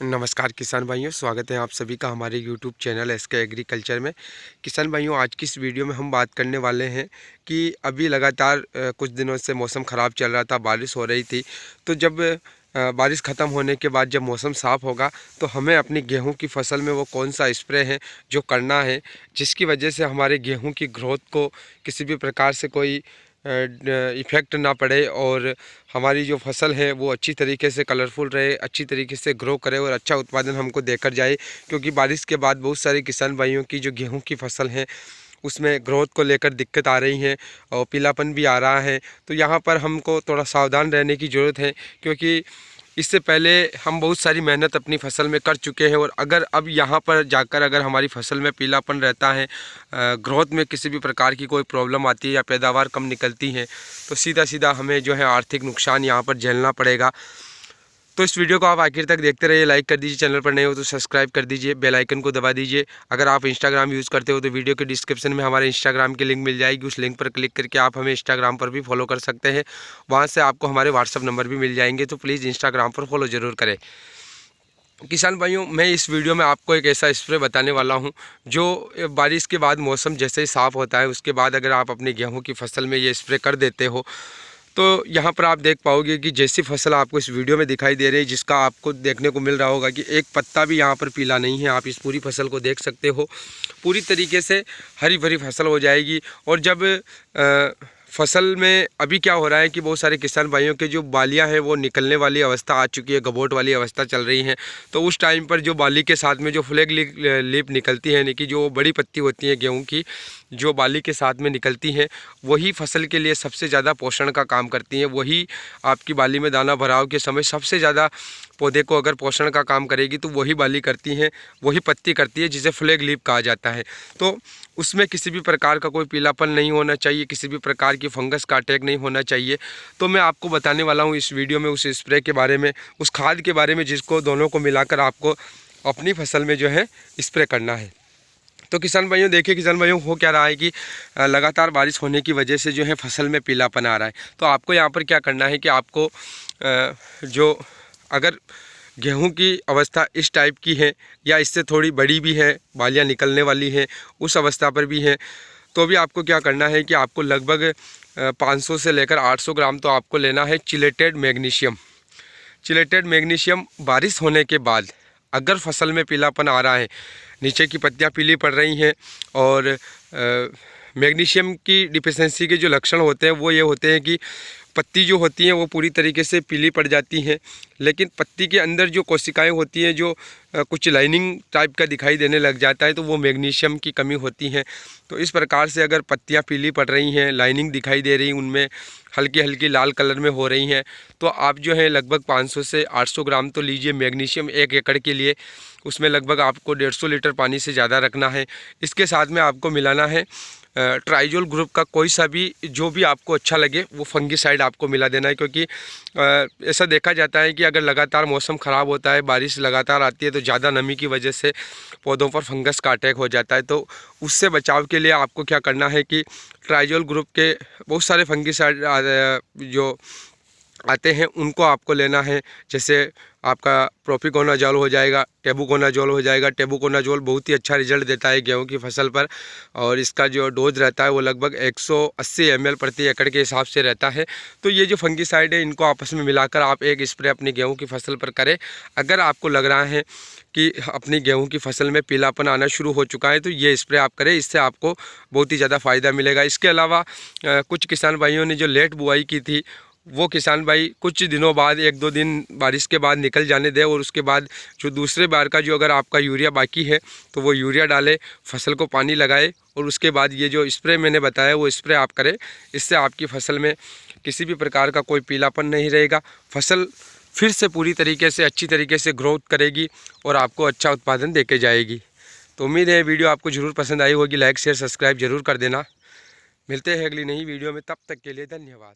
नमस्कार किसान भाइयों, स्वागत है आप सभी का हमारे YouTube चैनल एसके एग्रीकल्चर में। किसान भाइयों, आज की इस वीडियो में हम बात करने वाले हैं कि अभी लगातार कुछ दिनों से मौसम ख़राब चल रहा था, बारिश हो रही थी। तो जब बारिश ख़त्म होने के बाद जब मौसम साफ़ होगा तो हमें अपनी गेहूं की फसल में वो कौन सा स्प्रे है जो करना है, जिसकी वजह से हमारे गेहूं की ग्रोथ को किसी भी प्रकार से कोई इफ़ेक्ट ना पड़े और हमारी जो फसल है वो अच्छी तरीके से कलरफुल रहे, अच्छी तरीके से ग्रो करे और अच्छा उत्पादन हमको देकर जाए। क्योंकि बारिश के बाद बहुत सारे किसान भाइयों की जो गेहूं की फसल है उसमें ग्रोथ को लेकर दिक्कत आ रही है और पीलापन भी आ रहा है। तो यहाँ पर हमको थोड़ा सावधान रहने की ज़रूरत है, क्योंकि इससे पहले हम बहुत सारी मेहनत अपनी फसल में कर चुके हैं और अगर अब यहाँ पर जाकर अगर हमारी फसल में पीलापन रहता है, ग्रोथ में किसी भी प्रकार की कोई प्रॉब्लम आती है या पैदावार कम निकलती है, तो सीधा सीधा हमें जो है आर्थिक नुकसान यहाँ पर झेलना पड़ेगा। तो इस वीडियो को आप आखिर तक देखते रहिए, लाइक कर दीजिए, चैनल पर नए हो तो सब्सक्राइब कर दीजिए, बेल आइकन को दबा दीजिए। अगर आप इंस्टाग्राम यूज़ करते हो तो वीडियो के डिस्क्रिप्शन में हमारे इंस्टाग्राम की लिंक मिल जाएगी, उस लिंक पर क्लिक करके आप हमें इंस्टाग्राम पर भी फॉलो कर सकते हैं। वहाँ से आपको हमारे व्हाट्सअप नंबर भी मिल जाएंगे, तो प्लीज़ इंस्टाग्राम पर फॉलो ज़रूर करें। किसान भाइयों, मैं इस वीडियो में आपको एक ऐसा स्प्रे बताने वाला हूं जो बारिश के बाद मौसम जैसे ही साफ़ होता है उसके बाद अगर आप अपनी गेहूं की फसल में ये स्प्रे कर देते हो तो यहाँ पर आप देख पाओगे कि जैसी फसल आपको इस वीडियो में दिखाई दे रही है, जिसका आपको देखने को मिल रहा होगा कि एक पत्ता भी यहाँ पर पीला नहीं है। आप इस पूरी फसल को देख सकते हो, पूरी तरीके से हरी भरी फसल हो जाएगी। और जब फसल में अभी क्या हो रहा है कि बहुत सारे किसान भाइयों के जो बालियां हैं वो निकलने वाली अवस्था आ चुकी है, गबोट वाली अवस्था चल रही है। तो उस टाइम पर जो बाली के साथ में जो फ्लैग लीप निकलती है, यानी कि जो बड़ी पत्ती होती है गेहूं की, जो बाली के साथ में निकलती हैं, वही फसल के लिए सबसे ज़्यादा पोषण का काम करती हैं। वही आपकी बाली में दाना भराव के समय सबसे ज़्यादा पौधे को अगर पोषण का काम करेगी तो वही बाली करती हैं, वही पत्ती करती है, जिसे फ्लैग लीप कहा जाता है। तो उसमें किसी भी प्रकार का कोई पीलापन नहीं होना चाहिए, किसी भी प्रकार की फंगस का अटैक नहीं होना चाहिए। तो मैं आपको बताने वाला हूँ इस वीडियो में उस स्प्रे के बारे में, उस खाद के बारे में, जिसको दोनों को मिलाकर आपको अपनी फसल में जो है स्प्रे करना है। तो किसान भाइयों, देखिए किसान भाइयों, हो क्या रहा है कि लगातार बारिश होने की वजह से जो है फसल में पीलापन आ रहा है। तो आपको यहाँ पर क्या करना है कि आपको जो अगर गेहूं की अवस्था इस टाइप की है या इससे थोड़ी बड़ी भी है, बालियां निकलने वाली हैं, उस अवस्था पर भी है, तो भी आपको क्या करना है कि आपको लगभग 500 से लेकर 800 ग्राम तो आपको लेना है चिलेटेड मैग्नीशियम। चिलेटेड मैग्नीशियम बारिश होने के बाद अगर फसल में पीलापन आ रहा है, नीचे की पत्तियां पीली पड़ रही हैं और मैग्नीशियम की डिफिशेंसी के जो लक्षण होते हैं वो ये होते हैं कि पत्ती जो होती हैं वो पूरी तरीके से पीली पड़ जाती हैं, लेकिन पत्ती के अंदर जो कोशिकाएं होती हैं जो कुछ लाइनिंग टाइप का दिखाई देने लग जाता है, तो वो मैग्नीशियम की कमी होती है। तो इस प्रकार से अगर पत्तियां पीली पड़ रही हैं, लाइनिंग दिखाई दे रही, उनमें हल्की हल्की लाल कलर में हो रही हैं, तो आप जो है लगभग 500 से 800 ग्राम तो लीजिए मैग्नीशियम 1 एकड़ के लिए। उसमें लगभग आपको 150 लीटर पानी से ज़्यादा रखना है। इसके साथ में आपको मिलाना है ट्राइजोल ग्रुप का कोई सा भी, जो भी आपको अच्छा लगे वो फंगीसाइड आपको मिला देना है। क्योंकि ऐसा देखा जाता है कि अगर लगातार मौसम ख़राब होता है, बारिश लगातार आती है, तो ज़्यादा नमी की वजह से पौधों पर फंगस का अटैक हो जाता है। तो उससे बचाव के लिए आपको क्या करना है कि ट्राइजोल ग्रुप के बहुत सारे फंगीसाइड जो आते हैं उनको आपको लेना है। जैसे आपका प्रोपिकोनाजोल हो जाएगा, टेबुकोनाजोल हो जाएगा। टेबुकोनाजोल बहुत ही अच्छा रिजल्ट देता है गेहूं की फसल पर, और इसका जो डोज रहता है वो लगभग 180 ml प्रति एकड़ के हिसाब से रहता है। तो ये जो फंगीसाइड है इनको आपस में मिलाकर आप एक स्प्रे अपनी गेहूं की फसल पर करें। अगर आपको लग रहा है कि अपनी गेहूं की फसल में पीलापन आना शुरू हो चुका है तो ये स्प्रे आप करें, इससे आपको बहुत ही ज़्यादा फ़ायदा मिलेगा। इसके अलावा कुछ किसान भाइयों ने जो लेट बुआई की थी, वो किसान भाई कुछ दिनों बाद, 1-2 दिन बारिश के बाद निकल जाने दें, और उसके बाद जो दूसरे बार का जो अगर आपका यूरिया बाकी है तो वो यूरिया डालें, फसल को पानी लगाए, और उसके बाद ये जो स्प्रे मैंने बताया वो स्प्रे आप करें। इससे आपकी फसल में किसी भी प्रकार का कोई पीलापन नहीं रहेगा, फसल फिर से पूरी तरीके से अच्छी तरीके से ग्रोथ करेगी और आपको अच्छा उत्पादन देके जाएगी। तो उम्मीद है वीडियो आपको ज़रूर पसंद आई होगी। लाइक शेयर सब्सक्राइब जरूर कर देना। मिलते हैं अगली नई वीडियो में, तब तक के लिए धन्यवाद।